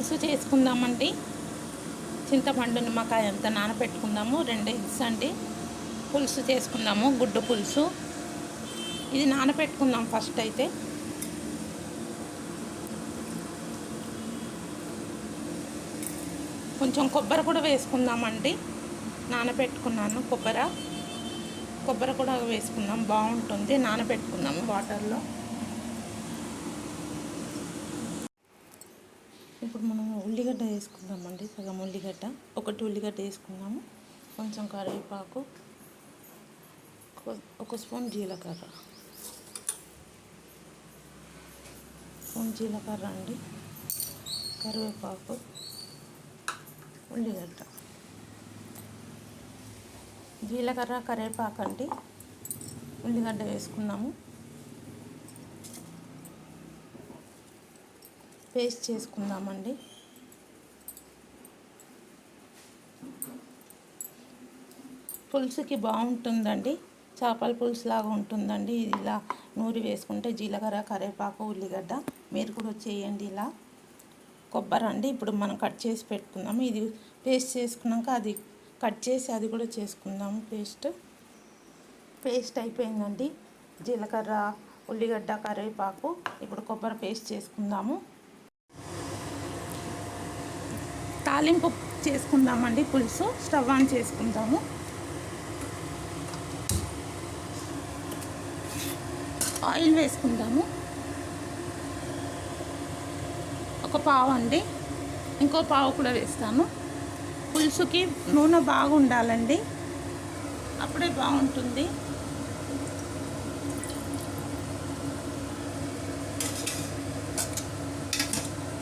పులుసు చేసుకుందామండి. చింతపండు నిమ్మకాయ అంతా నానబెట్టుకుందాము. 2 ఎగ్స్ అండి పులుసు చేసుకుందాము. గుడ్డు పులుసు ఇది నానబెట్టుకుందాం ఫస్ట్. అయితే కొంచెం కొబ్బరి కూడా వేసుకుందామండి. నానబెట్టుకున్నాను కొబ్బరి కూడా వేసుకుందాం, బాగుంటుంది. నానబెట్టుకుందాము వాటర్లో. ఇప్పుడు మనం ఉల్లిగడ్డ వేసుకుందామండి. సగం ఉల్లిగడ్డ, 1 ఉల్లిగడ్డ వేసుకుందాము. కొంచెం కరివేపాకు, 1 స్పూన్ జీలకర్ర, అండి. కరివేపాకు, ఉల్లిగడ్డ, జీలకర్ర, కరివేపాకు అండి. ఉల్లిగడ్డ వేసుకున్నాము. పేస్ట్ చేసుకుందామండి. పులుసుకి బాగుంటుందండి. చేపల పులుసు లాగా ఉంటుందండి. ఇది ఇలా నూరి వేసుకుంటే జీలకర్ర, కరివేపాకు, ఉల్లిగడ్డ. మీరు కూడా చేయండి ఇలా. కొబ్బరి అండి ఇప్పుడు మనం కట్ చేసి పెట్టుకుందాము. ఇది పేస్ట్ చేసుకున్నాక అది కట్ చేసి అది కూడా చేసుకుందాము. పేస్ట్ అయిపోయిందండి. జీలకర్ర, ఉల్లిగడ్డ, కరివేపాకు. ఇప్పుడు కొబ్బరి పేస్ట్ చేసుకుందాము. తాలింపు చేసుకుందామండి. పులుసు స్టవ్ ఆన్ చేసుకుందాము. ఆయిల్ వేసుకుందాము. 1 పావు అండి. ఇంకో పావు కూడా వేస్తాను. పులుసుకి నూనె బాగుండాలండి, అప్పుడే బాగుంటుంది.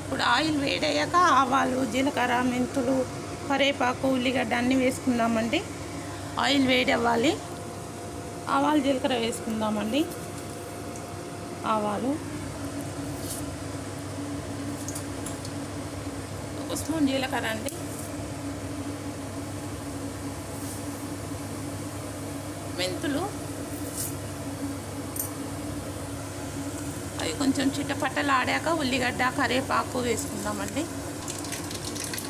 ఇప్పుడు ఆయిల్ వేడయ్యాక ఆవాలు, జీలకర్ర, మెంతులు, కరివేపాకు, ఉల్లిగడ్డ అన్నీ వేసుకుందామండి. ఆయిల్ వేడి అవ్వాలి. ఆవాలు, జీలకర్ర వేసుకుందామండి. ఆవాలు, 1 స్పూన్ జీలకర్ర అండి. మెంతులు అవి కొంచెం చిట్టపట్టలాడాక ఉల్లిగడ్డ, కరివేపాకు వేసుకుందామండి.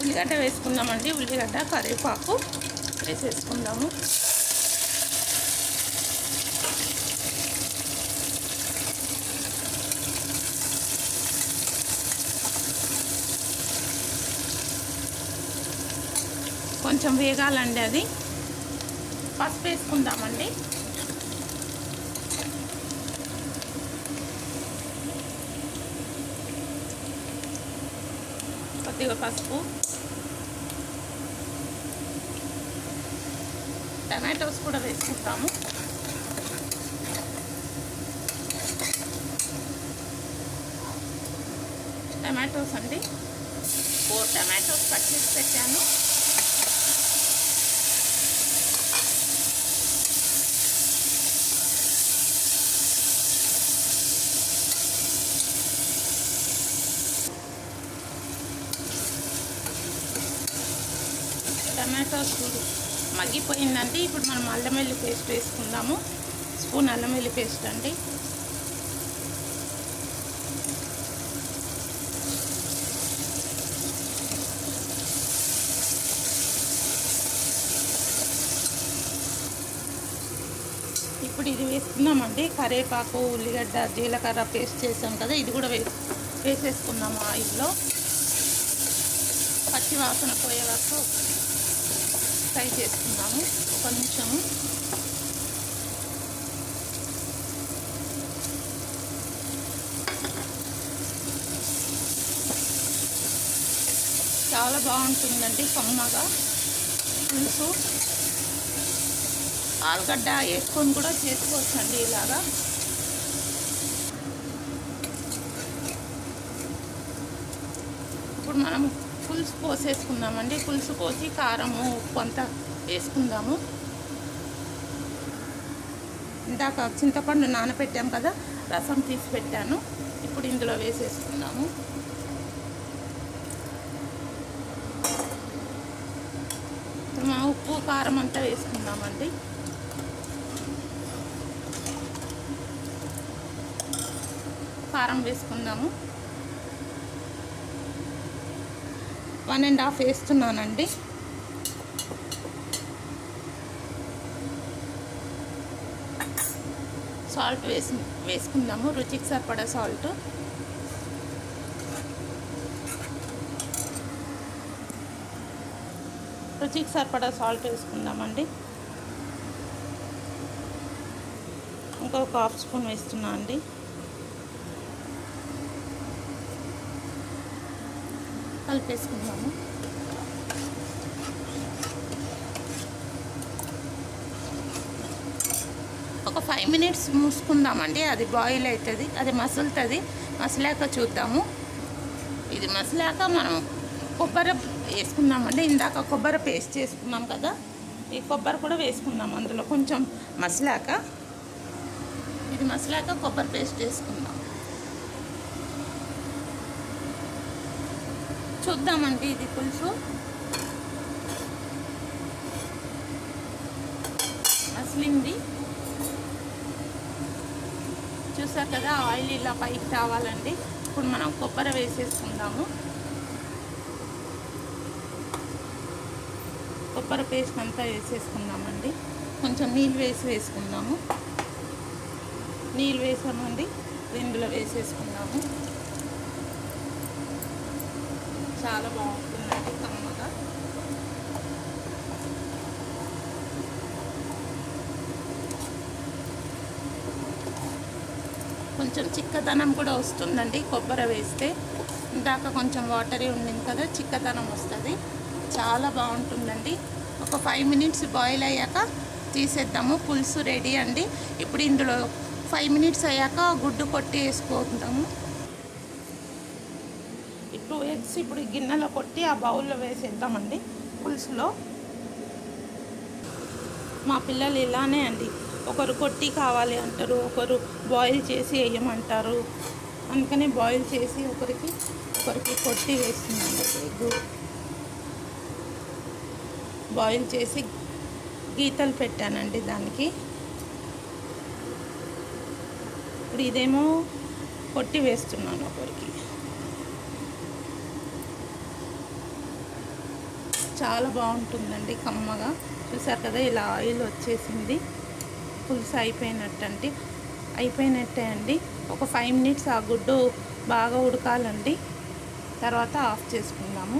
ఉల్లిగడ్డ, కరివేపాకు వేసేసుకుందాము. కొంచెం వేగాలండి. అది పసుపు వేసుకుందామండి. కొద్దిగా పసుపు, టమాటోస్ కూడా వేసుకుంటాము. టమాటోస్ అండి 4 టమాటోస్ కట్ చేసి పెట్టాను. టమాటోస్ మగ్గిపోయిందండి. ఇప్పుడు మనం అల్లం వెల్లుల్లి పేస్ట్ వేసుకుందాము. స్పూన్ అల్లం వెల్లుల్లి పేస్ట్ అండి. ఇప్పుడు ఇది వేసుకుందామండి. కరివేపాకు, ఉల్లిగడ్డ, జీలకర్ర పేస్ట్ చేసాం కదా, ఇది కూడా వేసేసుకుందాము ఆయిల్లో. పచ్చి వాసన పోయే వరకు ఫ్రై చేసుకుందాము 1 నిమిషము. చాలా బాగుంటుందండి కమ్మగా పులుసు. ఆలుగడ్డ వేసుకొని కూడా చేసుకోవచ్చండి ఇలాగా. ఇప్పుడు మనం పులుసు పోసేసుకుందామండి. పులుసు పోసి కారము, ఉప్పు అంతా వేసుకుందాము. ఇందాక చింతపండు నానబెట్టాం కదా, రసం తీసి పెట్టాను. ఇప్పుడు ఇందులో వేసేసుకుందాము. ఉప్పు, కారం అంతా వేసుకుందామండి. కారం వేసుకుందాము. 1.5 వేస్తున్నానండి. సాల్ట్ వేసుకుందాము, రుచికి సరిపడా సాల్ట్. రుచికి సరిపడా సాల్ట్ వేసుకుందామండి. ఇంకొక 1/2 స్పూన్ వేస్తున్నా అండి. కలిపేసుకుందాము. ఒక 5 మినిట్స్ మూసుకుందామండి. అది బాయిల్ అవుతుంది, అది మసులుతుంది. మసలాక చూద్దాము. ఇది మసలాక మనం కొబ్బరి వేసుకుందామండి. ఇందాక కొబ్బరి పేస్ట్ చేసుకున్నాం కదా, ఈ కొబ్బరి కూడా వేసుకుందాం అందులో. కొంచెం మసలాక, ఇది మసలాక కొబ్బరి పేస్ట్ వేసుకుందాం. చూద్దామండి. ఇది పులుసు మసిలింది, చూసారు కదా. ఆయిల్ ఇలా పైకి రావాలండి. ఇప్పుడు మనం కొబ్బరి వేసేసుకుందాము. కొబ్బరి పేస్ట్ అంతా వేసేసుకుందామండి. కొంచెం నీళ్ళు వేసుకుందాము. నీళ్ళు వేసామండి, ఇందులో వేసేసుకుందాము. చాలా బాగుంటుందండి కమ్మగా. కొంచెం చిక్కదనం కూడా వస్తుందండి కొబ్బరి వేస్తే. ఇందాక కొంచెం వాటరీ ఉండింది కదా, చిక్కదనం వస్తుంది. చాలా బాగుంటుందండి. ఒక 5 మినిట్స్ బాయిల్ అయ్యాక తీసేద్దాము. పులుసు రెడీ అండి. ఇప్పుడు ఇందులో 5 మినిట్స్ అయ్యాక గుడ్డు కొట్టి వేసుకుందాము. 2 ఎగ్స్ ఇప్పుడు గిన్నెలో కొట్టి ఆ బౌల్లో వేసేద్దామండి పులుసులో. మా పిల్లలు ఇలానే అండి, ఒకరు కొట్టి కావాలి అంటారు, ఒకరు బాయిల్ చేసి వేయమంటారు. అందుకని బాయిల్ చేసి ఒకరికి కొట్టి వేస్తున్నాను. ఎగ్గు బాయిల్ చేసి గీతలు పెట్టానండి దానికి. ఇప్పుడు ఇదేమో కొట్టి వేస్తున్నాను ఒకరికి. చాలా బాగుంటుందండి కమ్మగా. చూసారు కదా, ఇలా ఆయిల్ వచ్చేసింది. పులుసు అయిపోయినట్టే అండి. ఒక 5 మినిట్స్ ఆ గుడ్డు బాగా ఉడకాలండి. తర్వాత ఆఫ్ చేసుకుందాము.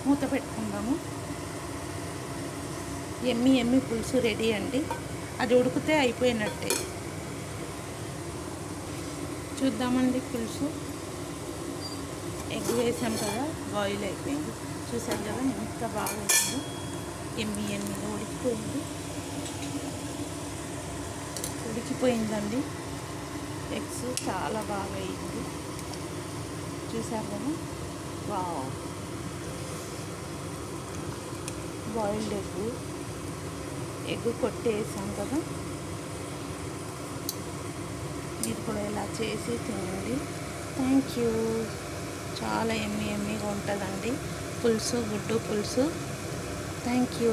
మూత పెట్టుకుందాము. ఎమ్మి పులుసు రెడీ అండి. అది ఉడికితే అయిపోయినట్టే. చూద్దామండి పులుసు. ఎగ్ వేసాం కదా, బాయిల్ అయిపోయింది. చూసారు కదా ఎంత బాగా వచ్చిందో. ఎమ్మిగా ఉడికిపోయిందండి. ఎగ్స్ చాలా బాగా అయింది. చూసారు కదా. వావ్, బాయిల్డ్ ఎగ్ కొట్టేసాం కదా. మీరు కూడా ఇలా చేసి తినండి. Thank you. చాలా ఎమ్మిగా ఉంటుందండి పులుసు, గుడ్డు పులుసు. Thank you.